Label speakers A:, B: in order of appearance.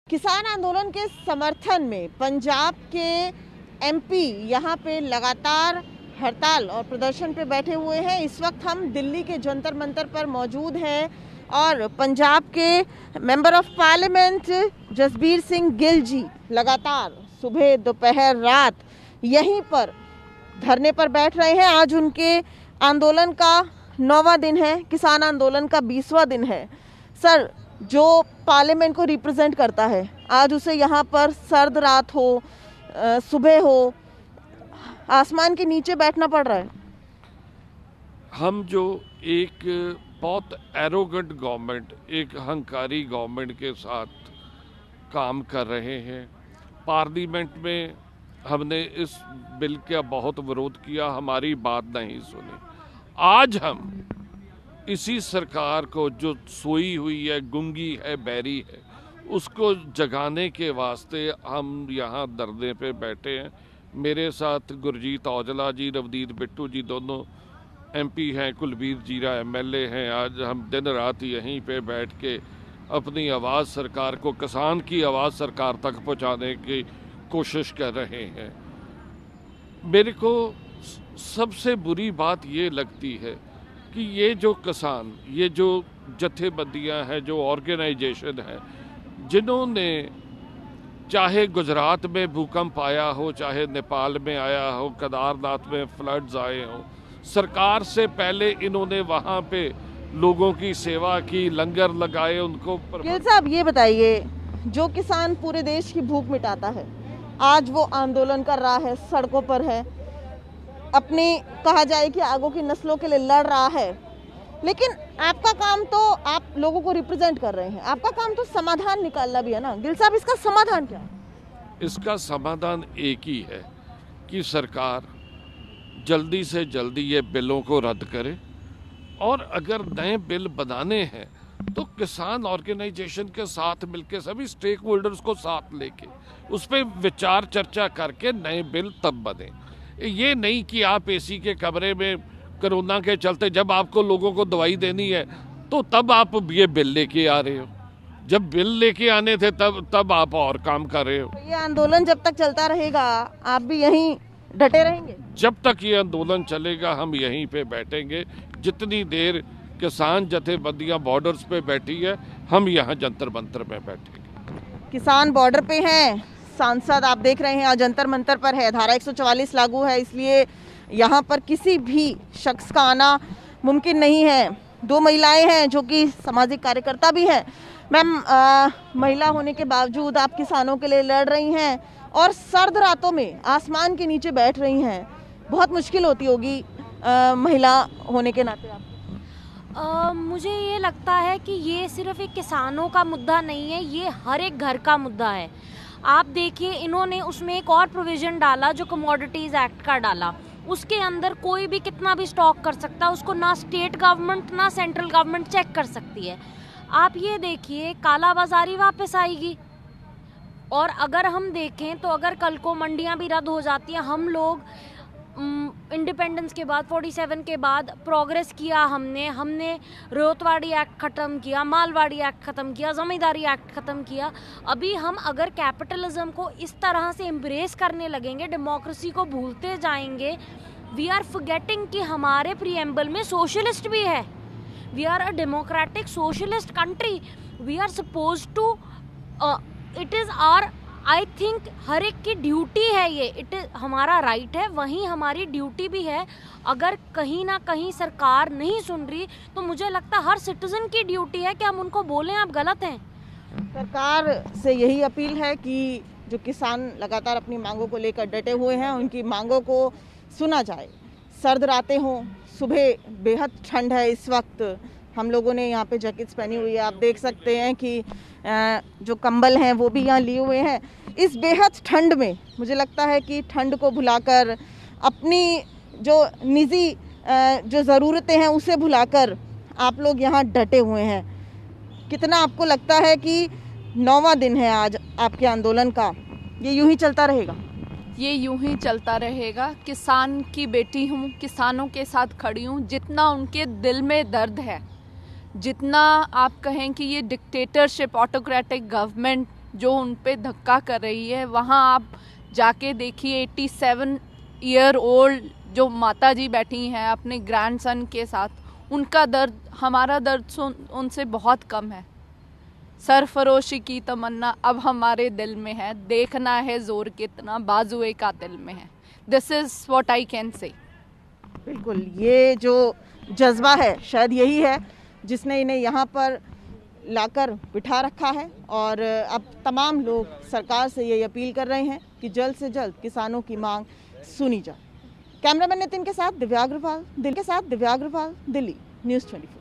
A: किसान आंदोलन के समर्थन में पंजाब के एमपी यहाँ पे लगातार हड़ताल और प्रदर्शन पे बैठे हुए हैं। इस वक्त हम दिल्ली के जंतर मंतर पर मौजूद हैं और पंजाब के member of parliament Jasbir Singh Gill ji लगातार सुबह दोपहर रात यहीं पर धरने पर बैठ रहे हैं। आज उनके आंदोलन का 9वां दिन है, किसान आंदोलन का 20वां दिन है। सर, जो पार्लियामेंट को रिप्रेजेंट करता है, आज उसे यहाँ पर सर्द रात हो सुबह हो आसमान के नीचे बैठना पड़ रहा है।
B: हम जो एक बहुत एरोगेंट गवर्नमेंट, एक अहंकारी गवर्नमेंट के साथ काम कर रहे हैं। पार्लियामेंट में हमने इस बिल का बहुत विरोध किया, हमारी बात नहीं सुनी। आज हम इसी सरकार को जो सोई हुई है, गूंगी है, बहरी है, उसको जगाने के वास्ते हम यहाँ धरने पे बैठे हैं। मेरे साथ गुरजीत औजला जी, रवनीत बिट्टू जी दोनों एमपी हैं, कुलबीर जीरा एमएलए हैं। आज हम दिन रात यहीं पे बैठ के अपनी आवाज़ सरकार को, किसान की आवाज़ सरकार तक पहुँचाने की कोशिश कर रहे हैं। मेरे को सबसे बुरी बात ये लगती है कि ये जो किसान, ये जो जथेबंदियां हैं, जो ऑर्गेनाइजेशन है, जिन्होंने चाहे गुजरात में भूकंप आया हो, चाहे नेपाल में आया हो, केदारनाथ में फ्लड्स आए हो, सरकार से पहले इन्होंने वहाँ पे लोगों की सेवा की, लंगर लगाए उनको।
A: गिल साहब, ये बताइए, जो किसान पूरे देश की भूख मिटाता है, आज वो आंदोलन कर रहा है, सड़कों पर है, अपनी कहा जाए कि आगों की नस्लों के लिए लड़ रहा है, लेकिन आपका काम तो आप लोगों को रिप्रेजेंट कर रहे हैं, आपका काम तो समाधान निकालना भी है ना। गिल साहब, इसका समाधान क्या है?
B: इसका समाधान एक ही है कि सरकार जल्दी से जल्दी ये बिलों को रद्द करे, और अगर नए बिल बनाने हैं तो किसान ऑर्गेनाइजेशन के साथ मिलकर सभी स्टेक होल्डर्स को साथ लेके उस पर विचार चर्चा करके नए बिल तब बने। ये नहीं कि आप एसी के कमरे में कोरोना के चलते जब आपको लोगों को दवाई देनी है तो तब आप ये बिल लेके आ रहे हो, जब बिल लेके आने थे तब आप और काम कर रहे हो।
A: ये आंदोलन जब तक चलता रहेगा आप भी यहीं डटे रहेंगे?
B: जब तक ये आंदोलन चलेगा हम यहीं पे बैठेंगे। जितनी देर किसान जथेबंदियां बॉर्डर्स पे बैठी है, हम यहाँ जंतर मंतर में बैठेंगे।
A: किसान बॉर्डर पे हैं, सांसद आप देख रहे हैं आज जंतर मंतर पर है। धारा 144 लागू है, इसलिए यहाँ पर किसी भी शख्स का आना मुमकिन नहीं है। 2 महिलाएं हैं जो कि सामाजिक कार्यकर्ता भी हैं। मैम, महिला होने के बावजूद आप किसानों के लिए लड़ रही हैं और सर्द रातों में आसमान के नीचे बैठ रही हैं। बहुत मुश्किल होती होगी महिला होने के नाते आप?
C: मुझे ये लगता है कि ये सिर्फ एक किसानों का मुद्दा नहीं है, ये हर एक घर का मुद्दा है। आप देखिए, इन्होंने उसमें एक और प्रोविज़न डाला जो कमोडिटीज़ एक्ट का डाला। उसके अंदर कोई भी कितना भी स्टॉक कर सकता है, उसको ना स्टेट गवर्नमेंट ना सेंट्रल गवर्नमेंट चेक कर सकती है। आप ये देखिए, काला बाजारी वापस आएगी। और अगर हम देखें तो अगर कल को मंडियां भी रद्द हो जाती हैं, हम लोग इंडिपेंडेंस के बाद 47 के बाद प्रोग्रेस किया, हमने रोतवाड़ी एक्ट ख़त्म किया, मालवाड़ी एक्ट ख़त्म किया, ज़मींदारी एक्ट ख़त्म किया। अभी हम अगर कैपिटलिज्म को इस तरह से एम्ब्रेस करने लगेंगे, डेमोक्रेसी को भूलते जाएंगे, वी आर फॉरगेटिंग कि हमारे प्रीएम्बल में सोशलिस्ट भी है। We are a democratic socialist country. We are suppose to, it is our, I think हर एक की ड्यूटी है ये, इट इज हमारा राइट है, वहीं हमारी ड्यूटी भी है। अगर कहीं ना कहीं सरकार नहीं सुन रही तो मुझे लगता है हर सिटीजन की ड्यूटी है कि हम उनको बोलें आप गलत हैं।
A: सरकार से यही अपील है कि जो किसान लगातार अपनी मांगों को लेकर डटे हुए हैं, उनकी मांगों को सुना जाए। सर्द रातें हों, सुबह बेहद ठंड है। इस वक्त हम लोगों ने यहाँ पे जैकेट्स पहनी हुई है, आप देख सकते हैं कि जो कंबल हैं वो भी यहाँ लिए हुए हैं। इस बेहद ठंड में मुझे लगता है कि ठंड को भुलाकर, अपनी जो निजी जो ज़रूरतें हैं उसे भुलाकर आप लोग यहाँ डटे हुए हैं। कितना आपको लगता है कि 9वां दिन है आज आपके आंदोलन का, ये यूं ही चलता रहेगा?
D: ये यूं ही चलता रहेगा। किसान की बेटी हूँ, किसानों के साथ खड़ी हूँ। जितना उनके दिल में दर्द है, जितना आप कहें कि ये डिक्टेटरशिप, ऑटोक्रेटिक गवर्नमेंट जो उन पे धक्का कर रही है। वहाँ आप जाके देखिए 87 ईयर ओल्ड जो माता जी बैठी हैं अपने ग्रैंडसन के साथ, उनका दर्द हमारा दर्द उनसे बहुत कम है। सरफरोशी की तमन्ना अब हमारे दिल में है, देखना है जोर कितना बाजुए कातिल में है। This is what I can say.
A: बिल्कुल, ये जो जज्बा है शायद यही है जिसने इन्हें यहाँ पर लाकर बिठा रखा है। और अब तमाम लोग सरकार से ये अपील कर रहे हैं कि जल्द से जल्द किसानों की मांग सुनी जाए। कैमरामैन नितिन के साथ दिव्या अग्रवाल, दिल्ली, न्यूज़ 24।